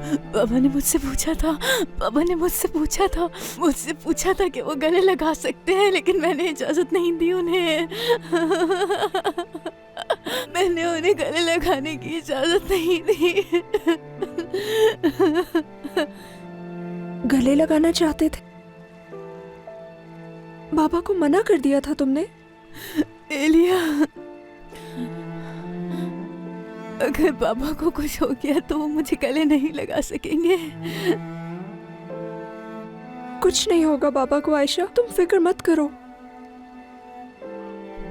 पापा ने मुझसे पूछा था कि वो गले लगा सकते हैं, लेकिन मैंने इजाजत नहीं दी उन्हें। मैंने उन्हें गले लगाने की इजाजत नहीं दी। गले लगाना चाहते थे? बाबा को मना कर दिया था तुमने? एलिया, अगर पापा को कुछ हो गया तो वो मुझे गले नहीं लगा सकेंगे। कुछ नहीं होगा बाबा को आयशा, तुम फिक्र मत करो।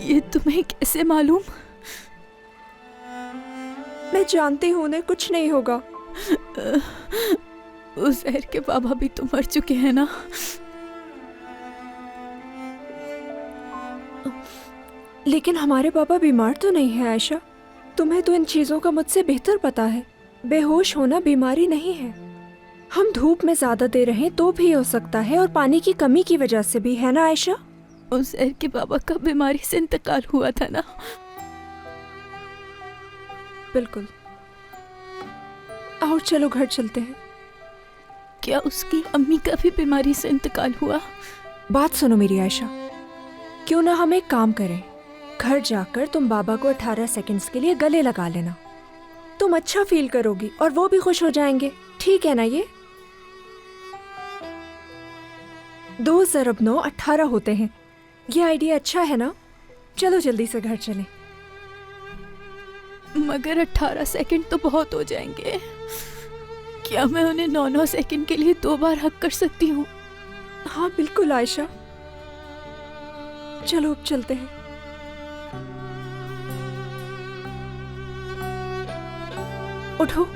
ये तुम्हें कैसे मालूम? मैं जानती हूँ उन्हें कुछ नहीं होगा। उस शहर के पापा भी तो मर चुके हैं ना। लेकिन हमारे पापा बीमार तो नहीं है आयशा। तुम्हें तो इन चीजों का मुझसे बेहतर पता है। बेहोश होना बीमारी नहीं है। हम धूप में ज्यादा देर रहें तो भी हो सकता है, और पानी की कमी की वजह से भी, है ना आयशा? उस शहर के पापा का बीमारी से इंतकाल हुआ था ना। बिल्कुल। आओ चलो घर चलते हैं। क्या उसकी अम्मी का भी बीमारी से इंतकाल हुआ? बात सुनो मेरी आयशा, क्यों ना हम एक काम करें, घर जाकर तुम बाबा को 18 सेकंड्स के लिए गले लगा लेना। तुम अच्छा फील करोगी और वो भी खुश हो जाएंगे। ठीक है ना? ये 2 × 9 = 18 होते हैं। ये आइडिया अच्छा है ना? चलो जल्दी से घर चलें। मगर 18 सेकंड तो बहुत हो जाएंगे। क्या मैं उन्हें 9-9 सेकंड के लिए 2 बार हक कर सकती हूँ? हाँ बिल्कुल आयशा, चलो अब चलते हैं। उठो।